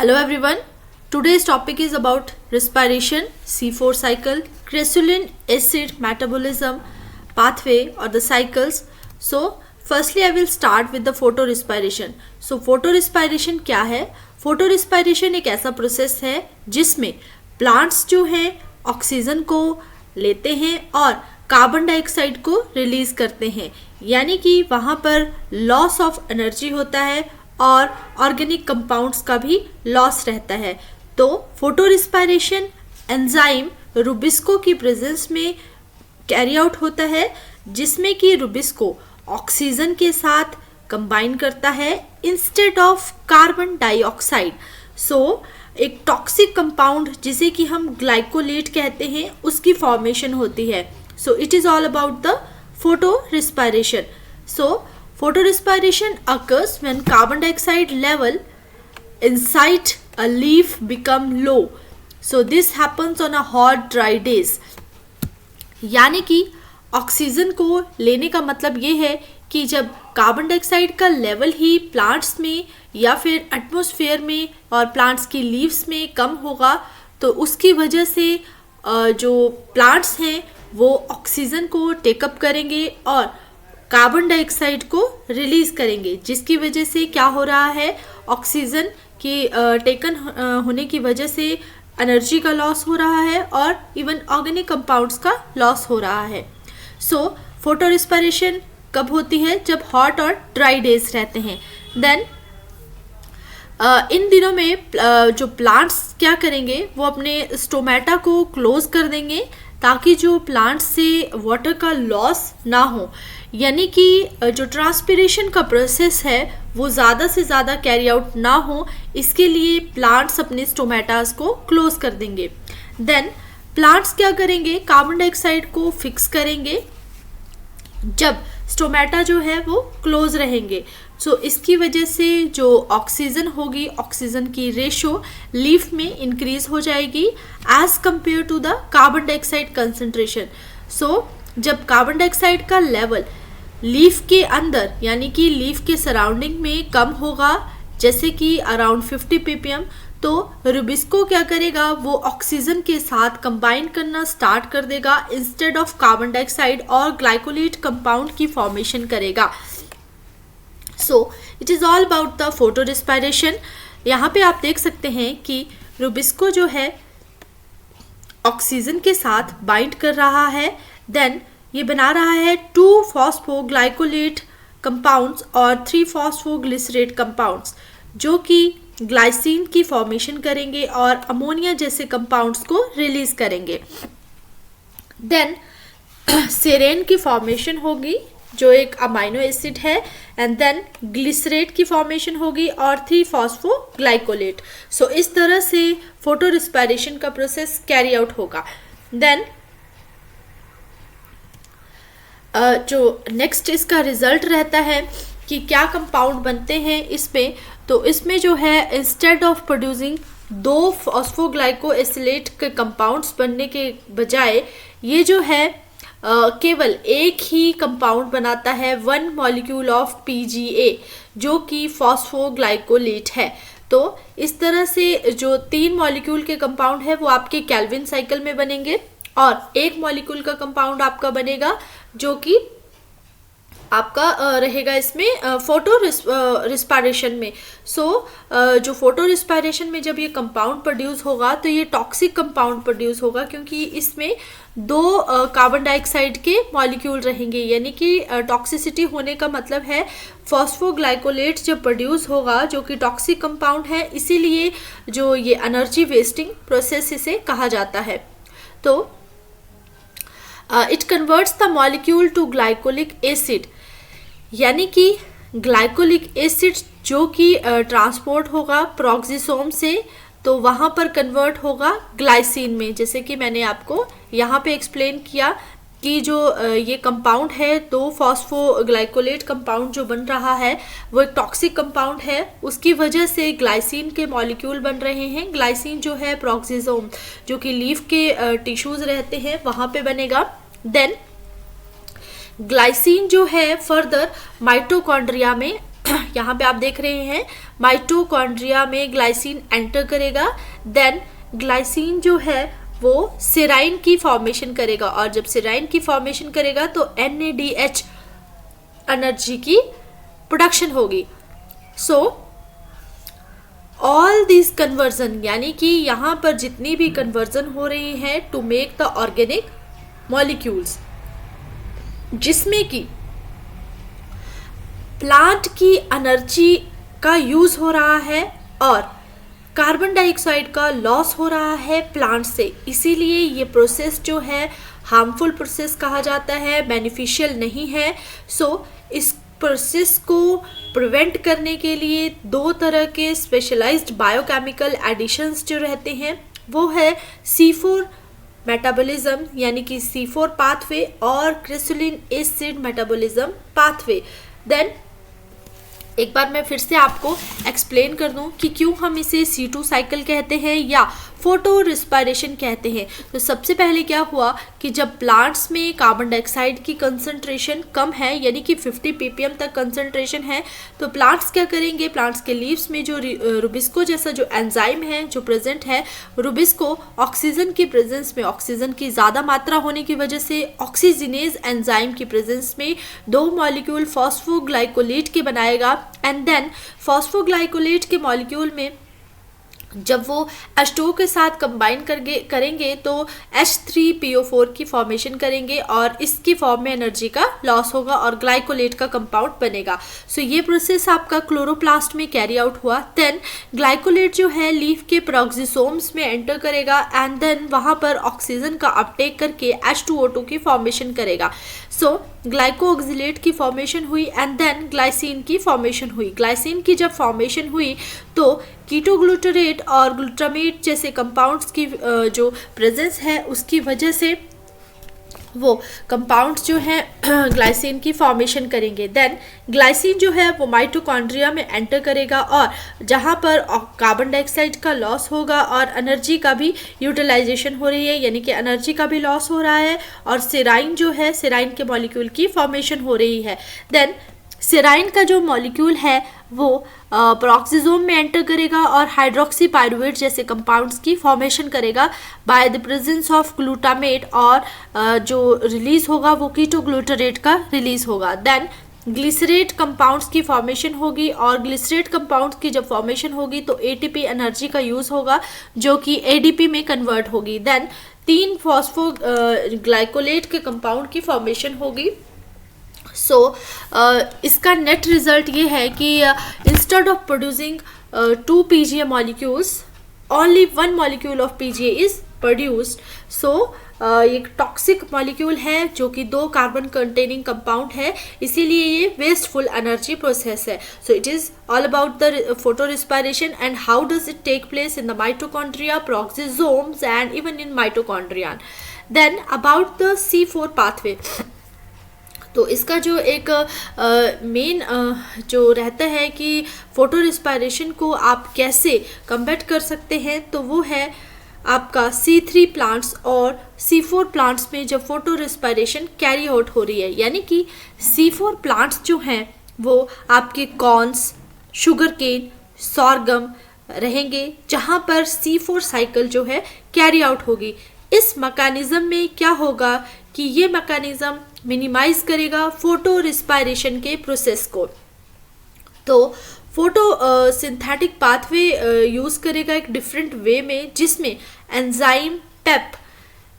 Hello everyone. Today's topic is about respiration, C4 cycle, crystalline acid metabolism, pathway or the cycles. So firstly I will start with the photorespiration. So photorespiration क्या है? Photorespiration एक ऐसा process है जिसमें plants जो हैं oxygen को लेते हैं और कार्बन डाइऑक्साइड को रिलीज करते हैं, यानी कि वहाँ पर लॉस ऑफ एनर्जी होता है और ऑर्गेनिक कंपाउंड्स का भी लॉस रहता है। तो फोटोरिस्पायरेशन एंजाइम रुबिस्को की प्रेजेंस में कैरी आउट होता है, जिसमें कि रुबिस्को ऑक्सीजन के साथ कंबाइन करता है इंस्टेड ऑफ कार्बन डाइऑक्साइड। सो एक टॉक्सिक कंपाउंड जिसे कि हम ग्लाइकोलेट कहते हैं उसकी फॉर्मेशन होती है। So it is all about the photorespiration. So photorespiration occurs when carbon dioxide level inside a leaf become low. So this happens on a hot dry days. यानी कि ऑक्सीजन को लेने का मतलब ये है कि जब कार्बन डाइऑक्साइड का लेवल ही प्लांट्स में या फिर एटमॉस्फेयर में और प्लांट्स की लीव्स में कम होगा, तो उसकी वजह से जो प्लांट्स हैं वो ऑक्सीजन को टेकअप करेंगे और कार्बन डाइऑक्साइड को रिलीज करेंगे, जिसकी वजह से क्या हो रहा है, ऑक्सीजन की टेकन होने की वजह से एनर्जी का लॉस हो रहा है और इवन ऑर्गेनिक कंपाउंड्स का लॉस हो रहा है। सो फोटोरिस्पायरेशन कब होती है? जब हॉट और ड्राई डेज रहते हैं। देन इन दिनों में जो प्लांट्स क्या करेंगे, वो अपने स्टोमेटा को क्लोज कर देंगे ताकि जो प्लांट्स से वाटर का लॉस ना हो, यानी कि जो ट्रांसपिरेशन का प्रोसेस है वो ज़्यादा से ज़्यादा कैरी आउट ना हो, इसके लिए प्लांट्स अपने स्टोमेटास को क्लोज कर देंगे। देन प्लांट्स क्या करेंगे, कार्बन डाइऑक्साइड को फिक्स करेंगे जब स्टोमेटा जो है वो क्लोज रहेंगे। सो इसकी वजह से जो ऑक्सीजन होगी, ऑक्सीजन की रेशो लीफ में इंक्रीज हो जाएगी as compare to the carbon dioxide concentration. So जब कार्बन डाइऑक्साइड का लेवल लीफ के अंदर यानी कि लीफ के सराउंडिंग में कम होगा, जैसे कि अराउंड 50 ppm, तो रुबिस्को क्या करेगा, वो ऑक्सीजन के साथ कंबाइन करना स्टार्ट कर देगा इंस्टेड ऑफ कार्बन डाइऑक्साइड और ग्लाइकोलेट कंपाउंड की फॉर्मेशन करेगा। So it is all about the photorespiration. यहाँ पे आप देख सकते हैं कि रुबिस्को जो है ऑक्सीजन के साथ बाइंड कर रहा है, देन ये बना रहा है 2 फॉस्फोग्लाइकोलेट कंपाउंड्स और 3 फॉस्फोग्लिसरेट कंपाउंड्स, जो कि ग्लाइसिन की फॉर्मेशन करेंगे और अमोनिया जैसे कंपाउंड्स को रिलीज करेंगे। देन सेरेन की फॉर्मेशन होगी जो एक अमाइनो एसिड है, एंड देन ग्लिसरेट की फॉर्मेशन होगी और 3 फॉस्फोग्लाइकोलेट। सो इस तरह से फोटोरिस्पायरेशन का प्रोसेस कैरी आउट होगा। देन जो नेक्स्ट इसका रिजल्ट रहता है कि क्या कंपाउंड बनते हैं इसमें, तो इसमें जो है इंस्टेड ऑफ प्रोड्यूसिंग 2 फॉस्फोग्लाइकोएसिलेट के कंपाउंड्स बनने के बजाय ये जो है केवल एक ही कंपाउंड बनाता है 1 मॉलिक्यूल ऑफ PGA, जो कि फॉस्फोग्लाइकोलेट है। तो इस तरह से जो 3 मॉलिक्यूल के कंपाउंड है वो आपके कैल्विन साइकिल में बनेंगे और 1 मॉलिक्यूल का कंपाउंड आपका बनेगा जो कि आपका रहेगा इसमें फोटो रिस्पायरेशन में। सो जो फोटो रिस्पायरेशन में जब ये कंपाउंड प्रोड्यूस होगा तो ये टॉक्सिक कंपाउंड प्रोड्यूस होगा, क्योंकि इसमें 2 कार्बन डाइऑक्साइड के मॉलिक्यूल रहेंगे, यानी कि टॉक्सिसिटी होने का मतलब है फॉस्फोग्लाइकोलेट जब प्रोड्यूस होगा जो कि टॉक्सिक कंपाउंड है, इसीलिए जो ये एनर्जी वेस्टिंग प्रोसेस इसे कहा जाता है। तो it converts the molecule to glycolic acid, यानी कि ग्लाइकोलिक एसिड जो कि ट्रांसपोर्ट होगा प्रोक्सिसोम से, तो वहाँ पर कन्वर्ट होगा ग्लाइसिन में, जैसे कि मैंने आपको यहाँ पे एक्सप्लेन किया कि जो ये कंपाउंड है, 2 फॉस्फोग्लाइकोलेट कंपाउंड जो बन रहा है वो एक टॉक्सिक कंपाउंड है, उसकी वजह से ग्लाइसिन के मॉलिक्यूल बन रहे हैं। ग्लाइसिन जो है प्रोक्सिसोम जो कि लीफ के टिश्यूज रहते हैं वहाँ पे बनेगा। देन ग्लाइसिन जो है फर्दर माइटोकॉन्ड्रिया में यहाँ पे आप देख रहे हैं माइटोकॉन्ड्रिया में ग्लाइसिन एंटर करेगा, देन ग्लाइसिन जो है वो सेराइन की फॉर्मेशन करेगा, और जब सेराइन की फॉर्मेशन करेगा तो NADH एनर्जी की प्रोडक्शन होगी। सो ऑल दिस कन्वर्जन, यानी कि यहाँ पर जितनी भी कन्वर्जन हो रही है to make the organic molecules, जिसमें कि प्लांट की एनर्जी का यूज हो रहा है और कार्बन डाइऑक्साइड का लॉस हो रहा है प्लांट से, इसीलिए ये प्रोसेस जो है हार्मफुल प्रोसेस कहा जाता है, बेनिफिशियल नहीं है। सो इस प्रोसेस को प्रिवेंट करने के लिए दो तरह के स्पेशलाइज्ड बायोकेमिकल एडिशंस जो रहते हैं वो है C4 मेटाबॉलिज्म यानी कि C4 पाथवे और क्रेसुलिन एसिड मेटाबॉलिज्म पाथवे। देन एक बार मैं फिर से आपको एक्सप्लेन कर दूं कि क्यों हम इसे C2 साइकिल कहते हैं या फोटो रिस्पायरेशन कहते हैं। तो सबसे पहले क्या हुआ कि जब प्लांट्स में कार्बन डाइऑक्साइड की कंसंट्रेशन कम है, यानी कि 50 ppm तक कंसंट्रेशन है, तो प्लांट्स क्या करेंगे, प्लांट्स के लीव्स में जो रुबिस्को जैसा जो एंजाइम है जो प्रेजेंट है, रुबिस्को ऑक्सीजन की प्रेजेंस में, ऑक्सीजन की ज़्यादा मात्रा होने की वजह से ऑक्सीजनेज एंजाइम की प्रेजेंस में दो मॉलिक्यूल फॉस्फोग्लाइकोलेट के बनाएगा, एंड देन फॉस्फोग्लाइकोलेट के मॉलिक्यूल में जब वो H2O के साथ कंबाइन करेंगे तो H3PO4 की फॉर्मेशन करेंगे और इसकी फॉर्म में एनर्जी का लॉस होगा और ग्लाइकोलेट का कंपाउंड बनेगा। सो ये प्रोसेस आपका क्लोरोप्लास्ट में कैरी आउट हुआ। देन ग्लाइकोलेट जो है लीफ के प्रोक्सिसोम्स में एंटर करेगा एंड देन वहाँ पर ऑक्सीजन का अपटेक करके H2O2 की फॉर्मेशन करेगा। सो ग्लाइकोऑक्सिलेट की फॉर्मेशन हुई एंड देन ग्लाइसिन की फॉर्मेशन हुई। ग्लाइसिन की जब फॉर्मेशन हुई तो कीटोग्लूटरेट और ग्लूटामेट जैसे कंपाउंड्स की जो प्रेजेंस है उसकी वजह से वो कंपाउंड्स जो है ग्लाइसिन की फॉर्मेशन करेंगे। देन ग्लाइसिन जो है वो माइटोकॉन्ड्रिया में एंटर करेगा और जहाँ पर कार्बन डाइऑक्साइड का लॉस होगा और एनर्जी का भी यूटिलाइजेशन हो रही है, यानी कि एनर्जी का भी लॉस हो रहा है, और सेराइन जो है, सेराइन के मॉलिक्यूल की फॉर्मेशन हो रही है। देन सेराइन का जो मॉलिक्यूल है वो प्रोक्सिसोम में एंटर करेगा और हाइड्रोक्सी पायरुवेट जैसे कंपाउंड्स की फॉर्मेशन करेगा by the presence of glutamate, और जो रिलीज होगा वो कीटोग्लूटरेट का रिलीज होगा। देन ग्लिसरेट कंपाउंड्स की फॉर्मेशन होगी और ग्लिसरेट कंपाउंड्स की जब फॉर्मेशन होगी तो ATP एनर्जी का यूज होगा जो कि ADP में कन्वर्ट होगी। देन 3 फॉस्फोग्लाइकोलेट के कंपाउंड की फॉर्मेशन होगी। सो इसका नेट रिजल्ट ये है कि instead of producing 2 PGA molecules, only 1 molecule of PGA is produced. So एक टॉक्सिक मॉलिक्यूल है जो कि 2 कार्बन कंटेनिंग कंपाउंड है, इसीलिए ये वेस्टफुल एनर्जी प्रोसेस है। So it is all about the photo respiration and how does it take place in the mitochondria, peroxisomes and even in mitochondria. Then about the C4 pathway, तो इसका जो एक main जो रहता है कि photo respiration को आप कैसे कम्बैट कर सकते हैं, तो वो है आपका C3 प्लांट्स और C4 प्लांट्स में जब फोटो रिस्पायरेशन कैरी आउट हो रही है, यानी कि C4 प्लांट्स जो हैं वो आपके कॉर्न्स, शुगर केन, सॉरगम रहेंगे, जहाँ पर C4 साइकिल जो है कैरी आउट होगी। इस मैकेनिज्म में क्या होगा कि ये मैकेनिज्म मिनिमाइज करेगा फोटो रिस्पायरेशन के प्रोसेस को। तो फोटो सिंथेटिक पाथवे यूज़ करेगा एक डिफरेंट वे में, जिसमें एंजाइम पेप,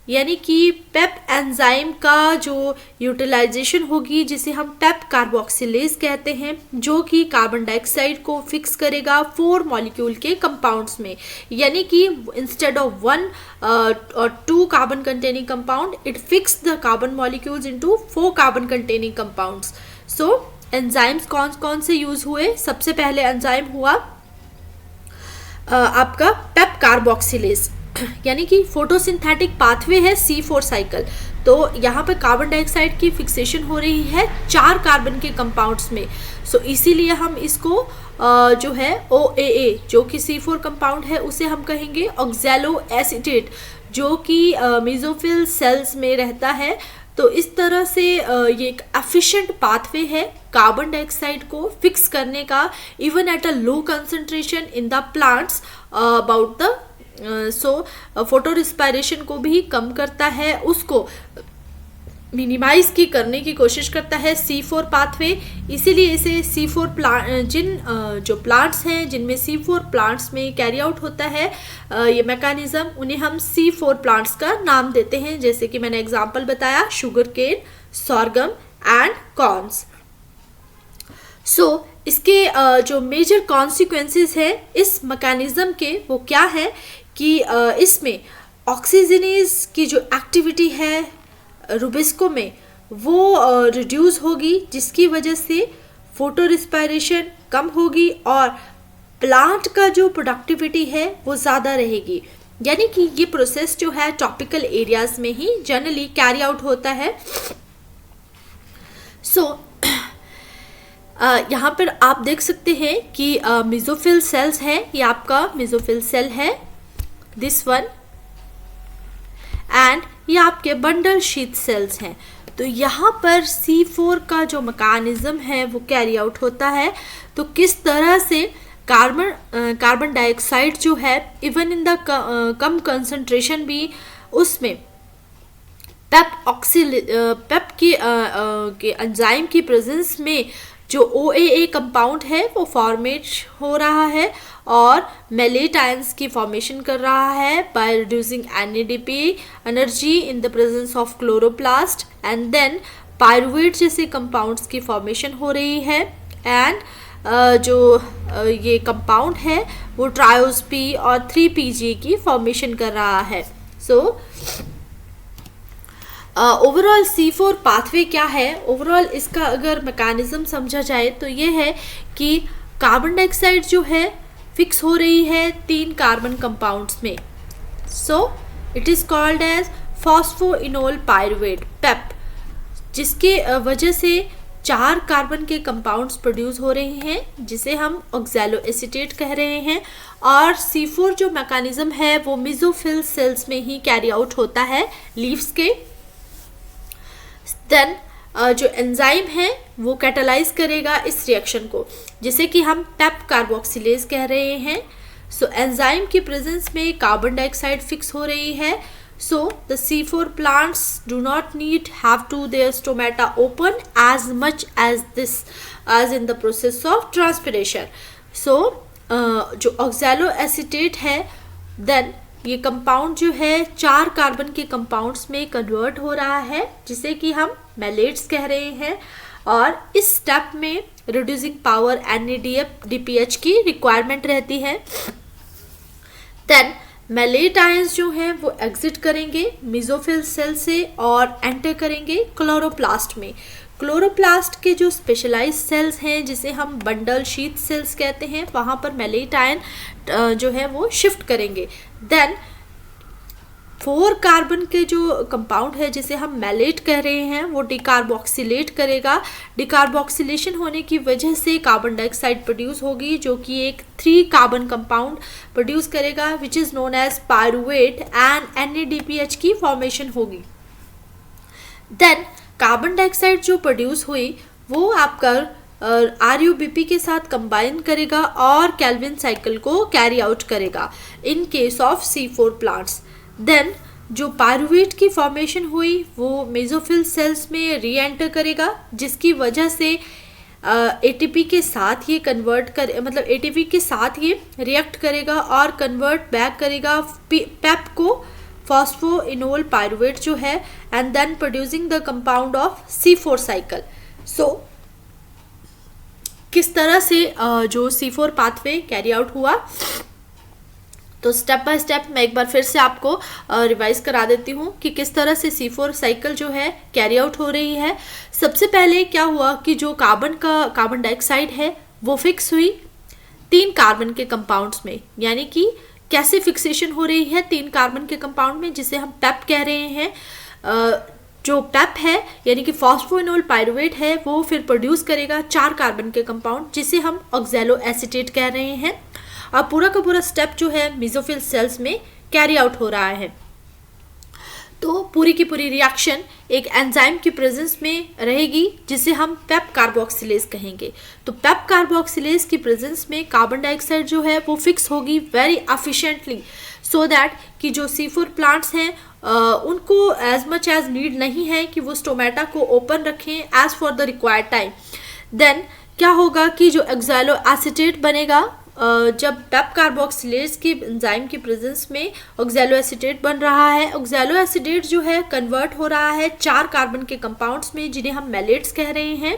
यानी कि पेप एंजाइम का जो यूटिलाइजेशन होगी, जिसे हम पेप कार्बोक्सिलेज कहते हैं, जो कि कार्बन डाइऑक्साइड को फिक्स करेगा 4 मॉलिक्यूल के कंपाउंड्स में, यानी कि इंस्टेड ऑफ 1 और 2 carbon containing compound it fix the carbon molecules into 4 carbon containing compounds. So enzymes कौन कौन से यूज हुए? सबसे पहले एंजाइम हुआ आपका पेप कार्बोक्सिलेज, यानी कि फोटोसिंथेटिक पाथवे है C4 साइकिल। तो यहाँ पे कार्बन डाइऑक्साइड की फिक्सेशन हो रही है 4 कार्बन के कंपाउंड्स में। सो इसीलिए हम इसको जो है OAA जो कि C4 कंपाउंड है उसे हम कहेंगे ऑक्सैलो एसीटेट, जो कि मेसोफिल सेल्स में रहता है तो इस तरह से ये एक एफिशिएंट पाथवे है कार्बन डाइऑक्साइड को फिक्स करने का, even at a low concentration in the plants about the photo respiration को भी कम करता है, उसको मिनिमाइज की करने की कोशिश करता है C4 पाथवे। इसीलिए इसे C4 प्लांट जो प्लांट्स हैं जिनमें C4 प्लांट्स में कैरी आउट होता है ये मैकेनिज्म, उन्हें हम C4 प्लांट्स का नाम देते हैं, जैसे कि मैंने एग्जांपल बताया sugar cane, sorghum and corns. So इसके जो मेजर कॉन्सिक्वेंसेस है इस मैकेनिज्म के वो क्या है कि इसमें ऑक्सीजनेज की जो एक्टिविटी है रुबिस्को में वो रिड्यूस होगी, जिसकी वजह से फोटो रिस्पायरेशन कम होगी और प्लांट का जो प्रोडक्टिविटी है वो ज़्यादा रहेगी। यानी कि ये प्रोसेस जो है ट्रॉपिकल एरियाज में ही जनरली कैरी आउट होता है। यहाँ पर आप देख सकते हैं कि मेसोफिल सेल्स है, ये आपका मेसोफिल सेल है दिस वन, एंड ये आपके बंडल शीथ सेल्स हैं। तो यहाँ पर C4 का जो मैकेनिज्म है वो कैरी आउट होता है। तो किस तरह से कार्बन डाइऑक्साइड जो है even in the come concentration भी उसमें पेप के एंजाइम की प्रेजेंस में जो OAA कंपाउंड है वो फॉर्मेट हो रहा है और मेलेट आयंस की फॉर्मेशन कर रहा है by reducing NADP energy in the presence of chloroplast, and then pyruvate जैसे कंपाउंड्स की फॉर्मेशन हो रही है, एंड ये कंपाउंड है वो ट्रायोस P और 3PG की फॉर्मेशन कर रहा है। ओवरऑल C4 पाथवे क्या है, ओवरऑल इसका अगर मैकेनिज्म समझा जाए तो ये है कि कार्बन डाइऑक्साइड जो है फिक्स हो रही है 3 कार्बन कंपाउंड्स में। So it is called as phosphoenolpyruvate PEP, जिसके वजह से 4 कार्बन के कंपाउंड्स प्रोड्यूस हो रहे हैं जिसे हम ऑक्सैलो एसीटेट कह रहे हैं। और C4 जो मैकेनिज्म है वो मेसोफिल सेल्स में ही कैरी आउट होता है लीव्स के। देन जो एंजाइम है वो कैटालाइज करेगा इस रिएक्शन को, जिसे कि हम पेप कार्बोक्सिलेज कह रहे हैं। सो एंजाइम की प्रेजेंस में कार्बन डाइऑक्साइड फिक्स हो रही है। So the C4 plants do not need have to their stomata open as much as this as in the process of transpiration. So जो oxalo acetate है then ये compound जो है 4 carbon के compounds में कन्वर्ट हो रहा है, जिसे कि हम मैलेट्स कह रहे हैं। और इस स्टेप में रिड्यूसिंग पावर NADPH की रिक्वायरमेंट रहती है। देन मैलेट आयंस जो हैं वो एग्जिट करेंगे मेसोफिल सेल से और एंटर करेंगे क्लोरोप्लास्ट में। क्लोरोप्लास्ट के जो स्पेशलाइज्ड सेल्स हैं जिसे हम बंडल शीथ सेल्स कहते हैं, वहाँ पर मैलेट आयन जो है वो शिफ्ट करेंगे। देन 4 कार्बन के जो कंपाउंड है जिसे हम मैलेट कह रहे हैं वो डिकार्बोक्सिलेट करेगा। डिकार्बोक्सिलेशन होने की वजह से कार्बन डाइऑक्साइड प्रोड्यूस होगी जो कि एक 3 कार्बन कंपाउंड प्रोड्यूस करेगा which is known as pyruvate, and NADPH की फॉर्मेशन होगी। देन कार्बन डाइऑक्साइड जो प्रोड्यूस हुई वो आपका RUBP के साथ कंबाइन करेगा और कैल्विन साइकिल को कैरी आउट करेगा in case of C4 plants. Then जो पायरुवेट की फॉर्मेशन हुई वो मेसोफिल सेल्स में री एंटर करेगा, जिसकी वजह से ATP के साथ ये ATP के साथ ये रिएक्ट करेगा और कन्वर्ट बैक करेगा पेप को फॉस्फोइनोल पायरुवेट जो है, and then producing the compound of C4 cycle. So किस तरह से जो C4 पाथवे कैरी आउट हुआ, तो स्टेप बाय स्टेप मैं एक बार फिर से आपको रिवाइज करा देती हूँ कि किस तरह से C4 साइकिल जो है कैरी आउट हो रही है। सबसे पहले क्या हुआ कि जो कार्बन डाइऑक्साइड है वो फिक्स हुई 3 कार्बन के कंपाउंड्स में। यानी कि कैसे फिक्सेशन हो रही है 3 कार्बन के कंपाउंड में, जिसे हम पेप कह रहे हैं। जो पेप है यानी कि फॉस्फोइनोल पायरुवेट है वो फिर प्रोड्यूस करेगा 4 कार्बन के कंपाउंड जिसे हम ऑक्सैलो एसीटेट कह रहे हैं। और पूरा का पूरा स्टेप जो है मेसोफिल सेल्स में कैरी आउट हो रहा है। तो पूरी की पूरी रिएक्शन एक एंजाइम की प्रेजेंस में रहेगी जिसे हम पेप कार्बोक्सिलेज कहेंगे। तो पेप कार्बोक्सिलेज की प्रेजेंस में कार्बन डाइऑक्साइड जो है वो फिक्स होगी वेरी एफिशिएंटली, सो दैट कि जो C4 प्लांट्स हैं उनको एज मच एज नीड नहीं है कि वो स्टोमेटा को ओपन रखें as for the required time. Then क्या होगा कि जो एक्सैलो एसीटेट बनेगा, जब पेप कार्बोक्सिलेज की एंजाइम की प्रेजेंस में ऑक्सैलो एसीटेट बन रहा है, ऑक्सैलो एसीटेट जो है कन्वर्ट हो रहा है 4 कार्बन के कंपाउंड्स में जिन्हें हम मैलेट्स कह रहे हैं।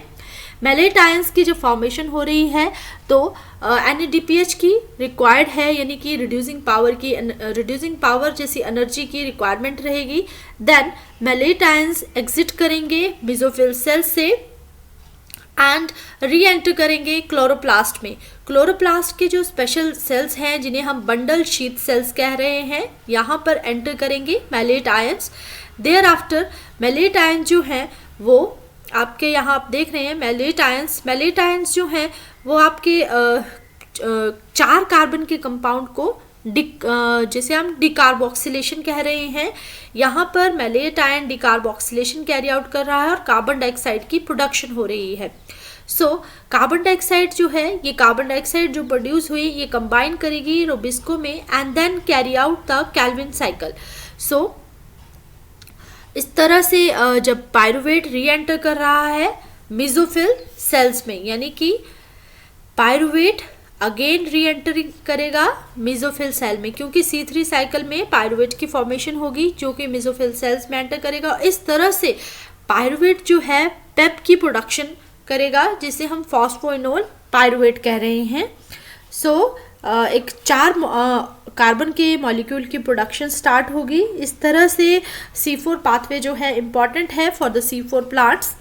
मैलेट आयंस की जो फॉर्मेशन हो रही है तो NADPH की रिक्वायर्ड है, यानी कि रिड्यूसिंग पावर जैसी एनर्जी की रिक्वायरमेंट रहेगी। देन मैलेट आयंस एग्जिट करेंगे मेसोफिल सेल से एंड री एंटर करेंगे क्लोरोप्लास्ट में। क्लोरोप्लास्ट के जो स्पेशल सेल्स हैं जिन्हें हम बंडल शीथ सेल्स कह रहे हैं, यहाँ पर एंटर करेंगे malate ions. Thereafter malate ions जो हैं वो आपके यहाँ आप देख रहे हैं मैलेट आयंस जो हैं वो आपके 4 कार्बन के कंपाउंड को जिसे हम डिकार्बोक्सिलेशन कह रहे हैं, यहाँ पर mallet ion decarboxylation carry out कर रहा है और कार्बन डाइऑक्साइड की प्रोडक्शन हो रही है। सो कार्बन डाइऑक्साइड जो है, ये कार्बन डाइऑक्साइड जो प्रोड्यूस हुई ये कंबाइन करेगी रोबिस्को में and then carry out the Calvin cycle. So इस तरह से जब पायरुवेट री एंटर कर रहा है मेसोफिल सेल्स में, यानी कि पायरुवेट अगेन री एंटरिंग करेगा मेसोफिल सेल में, क्योंकि C3 साइकिल में पायरुवेट की फॉर्मेशन होगी जो कि मेसोफिल सेल्स में एंटर करेगा। इस तरह से पायरुवेट जो है पेप की प्रोडक्शन करेगा जिसे हम फॉस्फोइनोल पायरुवेट कह रहे हैं। सो एक 4 कार्बन के मॉलिक्यूल की प्रोडक्शन स्टार्ट होगी। इस तरह से C4 पाथवे जो है इम्पॉर्टेंट है for the C4 plants.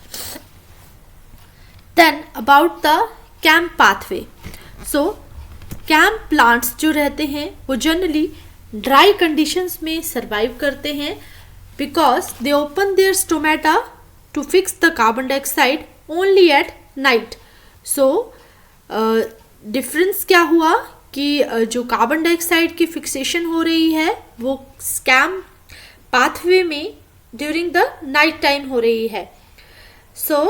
Then about the कैम्प पाथवे। सो कैम्प प्लांट्स जो रहते हैं वो जनरली ड्राई कंडीशंस में सरवाइव करते हैं because they open their stomata to fix the carbon dioxide only at night. So difference क्या हुआ कि जो कार्बन डाइऑक्साइड की फिक्सेशन हो रही है वो कैम्प पाथवे में ड्यूरिंग द नाइट टाइम हो रही है। So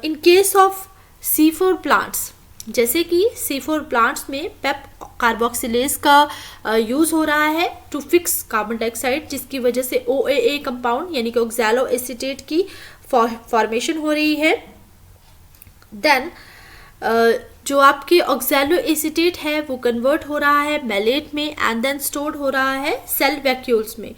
in case of C4 plants, जैसे कि C4 प्लांट्स में पेप कार्बोक्सिलेज का यूज़ हो रहा है टू फिक्स कार्बन डाइऑक्साइड, जिसकी वजह से OAA कंपाउंड यानी कि ऑक्सैलो एसीटेट की फॉर्मेशन हो रही है। देन जो आपकी ऑक्सैलो एसीटेट है वो कन्वर्ट हो रहा है मैलेट में एंड देन स्टोर्ड हो रहा है सेल वैक्यूल्स में।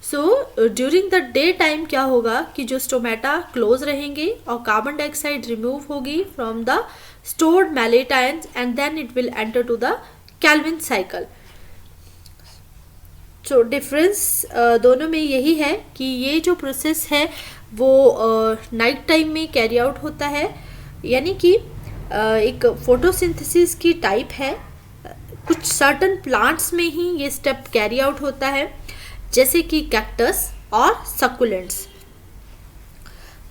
So during the day time क्या होगा कि जो स्टोमेटा क्लोज रहेंगे और कार्बन डाइऑक्साइड रिमूव होगी from the stored malate ions and then it will enter to the Calvin cycle. So difference दोनों में यही है कि ये जो प्रोसेस है वो नाइट टाइम में कैरी आउट होता है, यानी कि एक फोटोसिंथेसिस की टाइप है। कुछ सर्टन प्लांट्स में ही ये स्टेप कैरी आउट होता है, जैसे कि कैक्टस और सकुलेंट्स,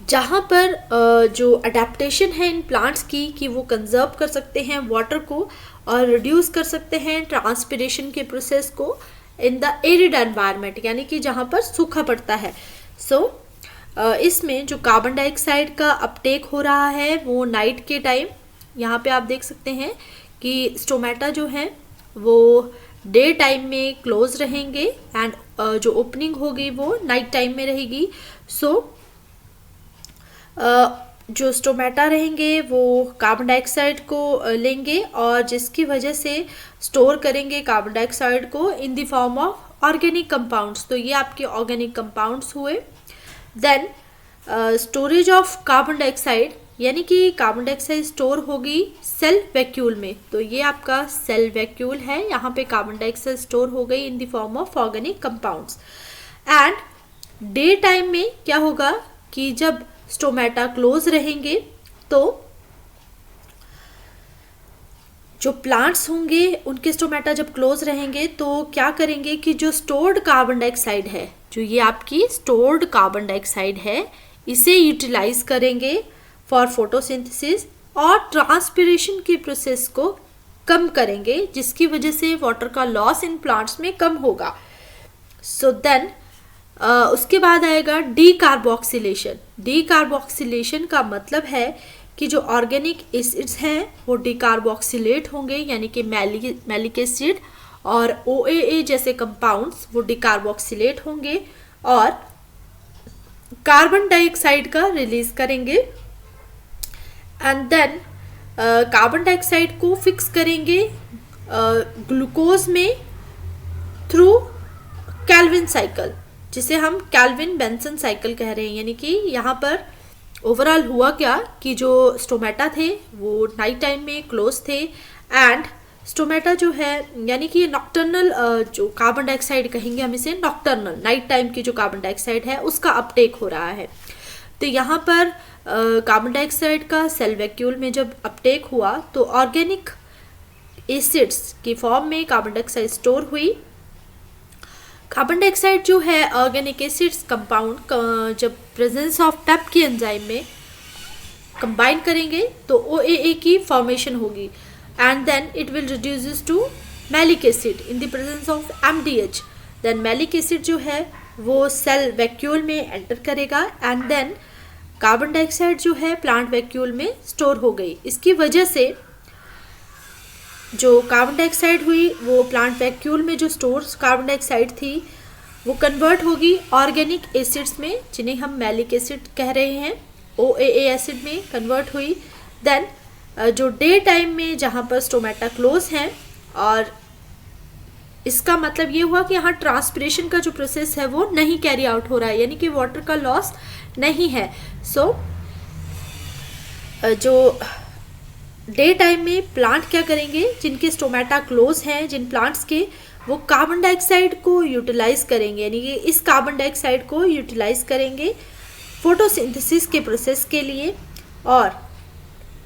जहाँ पर जो अडेप्टेशन है इन प्लांट्स की कि वो कंजर्व कर सकते हैं वाटर को और रिड्यूस कर सकते हैं ट्रांसपिरेशन के प्रोसेस को इन द एरिड एनवायरनमेंट, यानी कि जहाँ पर सूखा पड़ता है। सो इसमें जो कार्बन डाइऑक्साइड का अपटेक हो रहा है वो नाइट के टाइम, यहाँ पे आप देख सकते हैं कि स्टोमेटा जो है वो डे टाइम में क्लोज रहेंगे एंड जो ओपनिंग होगी वो नाइट टाइम में रहेगी। सो जो स्टोमेटा रहेंगे वो कार्बन डाइऑक्साइड को लेंगे और जिसकी वजह से स्टोर करेंगे कार्बन डाइऑक्साइड को in the form of organic compounds. तो ये आपके ऑर्गेनिक कंपाउंड्स हुए। Then storage of carbon dioxide, यानी कि कार्बन डाइऑक्साइड स्टोर होगी सेल वैक्यूल में। तो ये आपका सेल वैक्यूल है, यहाँ पे कार्बन डाइऑक्साइड स्टोर हो गई इन the form of organic compounds. And day time में क्या होगा कि जब स्टोमेटा क्लोज रहेंगे तो जो प्लांट्स होंगे उनके स्टोमेटा जब क्लोज रहेंगे तो क्या करेंगे कि जो स्टोर्ड कार्बन डाइऑक्साइड है, जो ये आपकी स्टोर्ड कार्बन डाइऑक्साइड है, इसे यूटिलाइज करेंगे फॉर फोटोसिंथेसिस और ट्रांसपिरेशन की प्रोसेस को कम करेंगे, जिसकी वजह से वाटर का लॉस इन प्लांट्स में कम होगा। सो देन उसके बाद आएगा डी कार्बोक्सिलेशन। डी कार्बोक्सिलेशन का मतलब है कि जो ऑर्गेनिक एसिड्स हैं वो डी कार्बोक्सिलेट होंगे, यानी कि मैलिक एसिड और OAA जैसे कंपाउंड्स वो डी कार्बोक्सिलेट होंगे और कार्बन डाइऑक्साइड का रिलीज करेंगे एंड देन कार्बन डाइऑक्साइड को फिक्स करेंगे ग्लूकोज में थ्रू कैल्विन साइकिल, जिसे हम कैल्विन बेंसन साइकिल कह रहे हैं। यानी कि यहाँ पर ओवरऑल हुआ क्या कि जो स्टोमेटा थे वो नाइट टाइम में क्लोज थे एंड स्टोमेटा जो है यानी कि नॉक्टर्नल जो कार्बन डाइऑक्साइड कहेंगे हम इसे, नॉक्टर्नल नाइट टाइम की जो कार्बन डाइऑक्साइड है उसका अपटेक हो रहा है। तो यहाँ पर कार्बन डाइऑक्साइड का सेल वैक्यूल में जब अपटेक हुआ तो ऑर्गेनिक एसिड्स की फॉर्म में कार्बन डाइऑक्साइड स्टोर हुई। कार्बन डाइऑक्साइड जो है ऑर्गेनिक एसिड्स कंपाउंड जब प्रेजेंस ऑफ टैप की एंजाइम में कंबाइन करेंगे तो OAA की फॉर्मेशन होगी and then it will reduces to malic acid in the presence of MDH। Then malic acid जो है वो सेल वैक्यूल में एंटर करेगा एंड देन कार्बन डाइऑक्साइड जो है प्लांट वैक्यूल में स्टोर हो गई। इसकी वजह से जो कार्बन डाइऑक्साइड हुई वो प्लांट वैक्यूल में जो स्टोर कार्बन डाइऑक्साइड थी वो कन्वर्ट होगी ऑर्गेनिक एसिड्स में, जिन्हें हम मैलिक एसिड कह रहे हैं, OAA एसिड में कन्वर्ट हुई। देन जो डे टाइम में जहाँ पर स्टोमेटा क्लोज हैं और इसका मतलब ये हुआ कि यहाँ ट्रांसपिरेशन का जो प्रोसेस है वो नहीं कैरी आउट हो रहा है, यानी कि वाटर का लॉस नहीं है। सो जो डे टाइम में प्लांट क्या करेंगे, जिनके स्टोमेटा क्लोज हैं जिन प्लांट्स के, वो कार्बन डाइऑक्साइड को यूटिलाइज करेंगे, यानी कि इस कार्बन डाइऑक्साइड को यूटिलाइज करेंगे फोटोसिंथेसिस के प्रोसेस के लिए और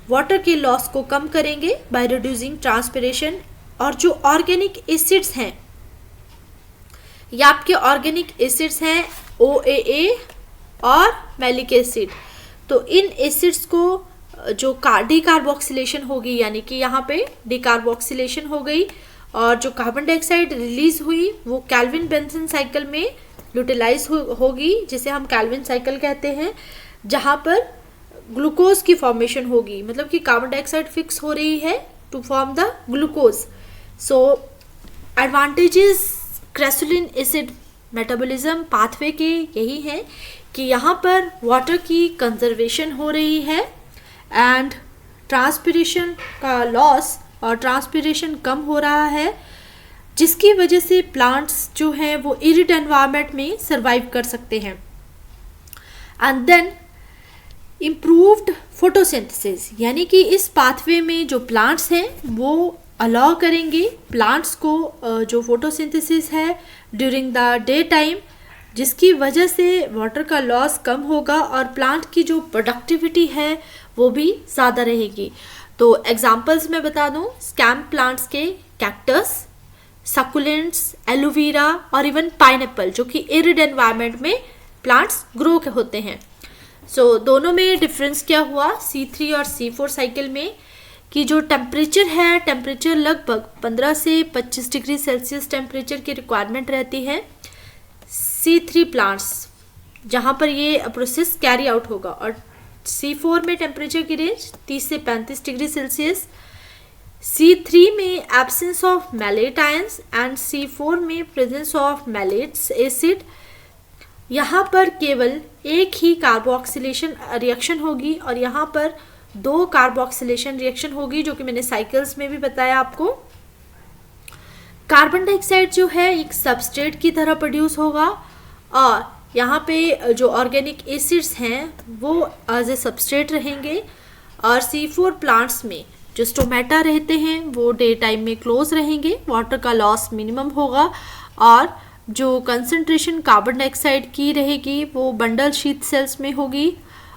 वाटर के लॉस को कम करेंगे बाय रिड्यूसिंग ट्रांसपिरेशन। और जो ऑर्गेनिक एसिड्स हैं, ये आपके ऑर्गेनिक एसिड्स हैं OAA और मैलिक एसिड। तो इन एसिड्स को जो डी कार्बोक्सिलेशन होगी, यानी कि यहाँ पे डी कार्बोक्सिलेशन हो गई और जो कार्बन डाइऑक्साइड रिलीज हुई वो कैल्विन बेंसन साइकिल में यूटिलाइज होगी, जिसे हम कैल्विन साइकिल कहते हैं, जहाँ पर ग्लूकोज की फॉर्मेशन होगी, मतलब कि कार्बन डाइऑक्साइड फिक्स हो रही है to form the glucose. So advantages crassulacean acid metabolism pathway के यही है कि यहाँ पर वाटर की कंजर्वेशन हो रही है एंड ट्रांसपिरेशन का लॉस और ट्रांसपिरेशन कम हो रहा है, जिसकी वजह से प्लांट्स जो हैं वो एरिड एनवायरनमेंट में सर्वाइव कर सकते हैं। एंड देन इम्प्रूव्ड फोटोसिंथेसिस, यानी कि इस पाथवे में जो प्लांट्स हैं वो अलाउ करेंगे प्लांट्स को जो फोटोसिंथेसिस है ड्यूरिंग द डे टाइम, जिसकी वजह से वाटर का लॉस कम होगा और प्लांट की जो प्रोडक्टिविटी है वो भी ज़्यादा रहेगी। तो एग्जांपल्स मैं बता दूं, स्कैम प्लांट्स के कैक्टस, सकुलेंट्स, एलोवेरा और इवन पाइनएप्पल, जो कि एरिड एनवायरनमेंट में प्लांट्स ग्रो होते हैं। सो दोनों में डिफरेंस क्या हुआ C3 और C4 साइकिल में, कि जो टेम्परेचर है, टेम्परेचर लगभग 15 से 25 डिग्री सेल्सियस टेम्परेचर की रिक्वायरमेंट रहती है C3 प्लांट्स, जहाँ पर ये प्रोसेस कैरी आउट होगा, और C4 में टेम्परेचर की रेंज 30 से 35 डिग्री सेल्सियस। C3 में absence of malate ions and C4 में प्रेजेंस ऑफ मैलेट्स एसिड। यहाँ पर केवल एक ही कार्बोक्सिलेशन रिएक्शन होगी और यहाँ पर 2 कार्बोक्सिलेशन रिएक्शन होगी, जो कि मैंने साइकिल्स में भी बताया आपको। कार्बन डाइऑक्साइड जो है एक सबस्ट्रेट की तरह प्रोड्यूस होगा और यहाँ पे जो ऑर्गेनिक एसिड्स हैं वो एज ए सबस्ट्रेट रहेंगे, और C4 प्लांट्स में जो स्टोमेटा रहते हैं वो डे टाइम में क्लोज रहेंगे, वाटर का लॉस मिनिमम होगा और जो कंसंट्रेशन कार्बन डाइऑक्साइड की रहेगी वो बंडल शीथ सेल्स में होगी,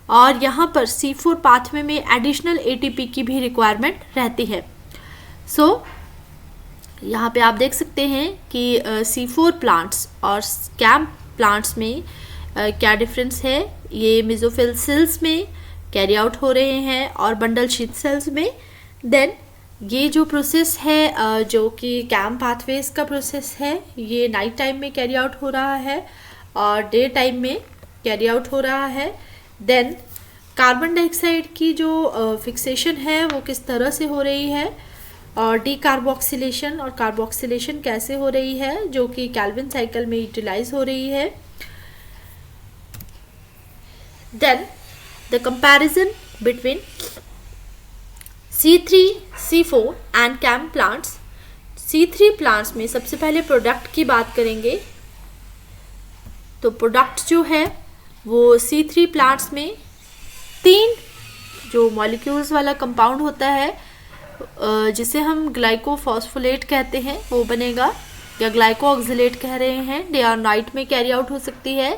और यहाँ पर C4 पाथवे में एडिशनल ATP की भी रिक्वायरमेंट रहती है। सो यहाँ पे आप देख सकते हैं कि C4 प्लांट्स और स्कैम प्लांट्स में क्या डिफरेंस है। ये मेसोफिल सेल्स में कैरी आउट हो रहे हैं और बंडल शीथ सेल्स में। देन ये जो प्रोसेस है जो कि कैम पाथवेज का प्रोसेस है, ये नाइट टाइम में कैरी आउट हो रहा है और डे टाइम में कैरी आउट हो रहा है। देन कार्बन डाइऑक्साइड की जो फिक्सेशन है वो किस तरह से हो रही है, और डीकार्बोक्सिलेशन और कार्बोक्सिलेशन कैसे हो रही है, जो कि कैल्विन साइकिल में यूटिलाइज हो रही है। Then the comparison between C3, C4 and CAM plants. C3 plants में सबसे पहले प्रोडक्ट की बात करेंगे। तो प्रोडक्ट जो है वो C3 प्लांट्स में 3 जो मॉलिक्यूल्स वाला कंपाउंड होता है जिसे हम ग्लाइकोफॉस्फोलेट कहते हैं वो बनेगा, या ग्लाइको ऑक्सिलेट कह रहे हैं, डे और नाइट में कैरी आउट हो सकती है।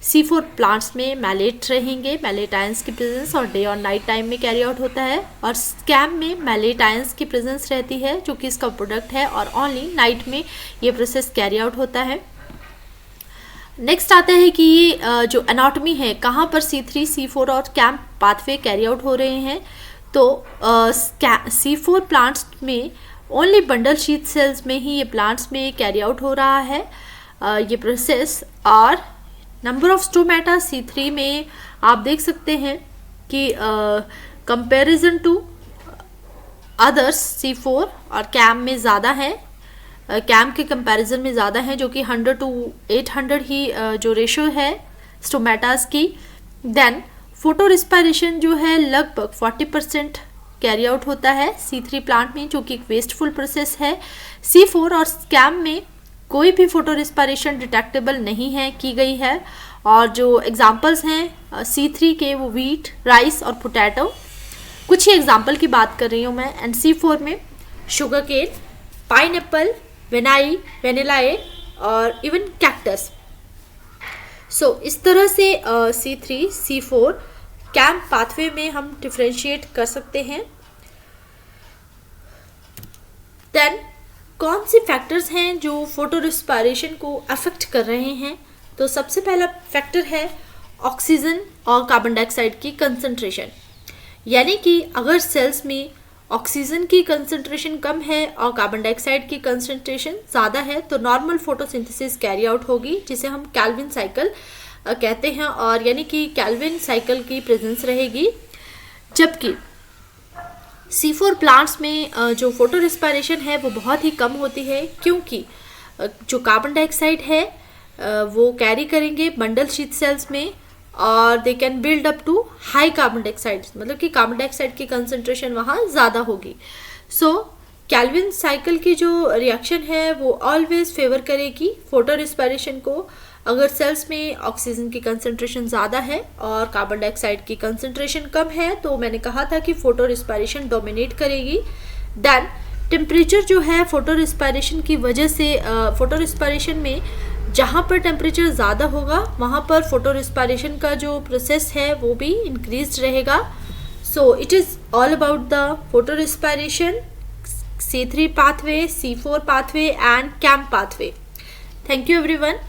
C4 प्लांट्स में मैलेट रहेंगे, मैलेट आयंस की प्रेजेंस, और डे और नाइट टाइम में कैरी आउट होता है। और स्कैम में मैलेट आयंस की प्रेजेंस रहती है जो कि इसका प्रोडक्ट है, और ओनली नाइट में ये प्रोसेस कैरी आउट होता है। नेक्स्ट आता है कि ये जो एनाटॉमी है कहाँ पर C3, C4 और कैम पाथवे कैरी आउट हो रहे हैं। तो C4 प्लांट्स में ओनली बंडल शीथ सेल्स में ही ये प्लांट्स में कैरी आउट हो रहा है ये प्रोसेस। और नंबर ऑफ स्टोमेटा C3 में आप देख सकते हैं कि कंपैरिजन टू अदर्स C4 और कैम में ज़्यादा है, कैम के कंपैरिजन में ज़्यादा है, जो कि 100 to 800 ही जो रेशो है स्टोमेटास की। देन फोटो रिस्पायरेशन जो है लगभग 40% कैरी आउट होता है C3 प्लांट में, जो कि एक वेस्टफुल प्रोसेस है। C4 और कैम में कोई भी फोटो रिस्पायरेशन डिटेक्टेबल नहीं है की गई है, और जो एग्जांपल्स हैं C3 के वो वीट, राइस और पोटैटो, कुछ ही एग्जांपल की बात कर रही हूँ मैं। एंड C4 में शुगर केन, पाइनएप्पल, वेनिलाए और इवन कैक्टस। सो इस तरह से C3, C4 कैम पाथवे में हम डिफरेंशिएट कर सकते हैं। देन कौन से फैक्टर्स हैं जो फोटो रिस्पायरेशन को अफेक्ट कर रहे हैं। तो सबसे पहला फैक्टर है ऑक्सीजन और कार्बन डाइऑक्साइड की कंसंट्रेशन, यानी कि अगर सेल्स में ऑक्सीजन की कंसंट्रेशन कम है और कार्बन डाइऑक्साइड की कंसंट्रेशन ज़्यादा है तो नॉर्मल फोटोसिंथेसिस कैरी आउट होगी, जिसे हम कैल्विन साइकिल कहते हैं, और यानी कि कैल्विन साइकिल की प्रेजेंस रहेगी। जबकि C4 प्लांट्स में जो फोटो रिस्पायरेशन है वो बहुत ही कम होती है, क्योंकि जो कार्बन डाइऑक्साइड है वो कैरी करेंगे बंडल शीथ सेल्स में, और they can build up to high carbon dioxide, मतलब कि कार्बन डाइऑक्साइड की कंसंट्रेशन वहाँ ज़्यादा होगी। सो कैल्विन साइकिल की जो रिएक्शन है वो ऑलवेज फेवर करेगी फोटो रिस्पायरेशन को। अगर सेल्स में ऑक्सीजन की कंसंट्रेशन ज़्यादा है और कार्बन डाइऑक्साइड की कंसंट्रेशन कम है तो मैंने कहा था कि फोटो रिस्पायरेशन डोमिनेट करेगी। देन टेम्परेचर जो है फोटो रिस्पायरेशन की वजह से फोटो रिस्पायरेशन में जहाँ पर टेम्परेचर ज़्यादा होगा वहाँ पर फोटो रिस्पायरेशन का जो प्रोसेस है वो भी इंक्रीज रहेगा। सो it is all about the photo respiration, C3 pathway, C4 pathway and CAM pathway. Thank you everyone.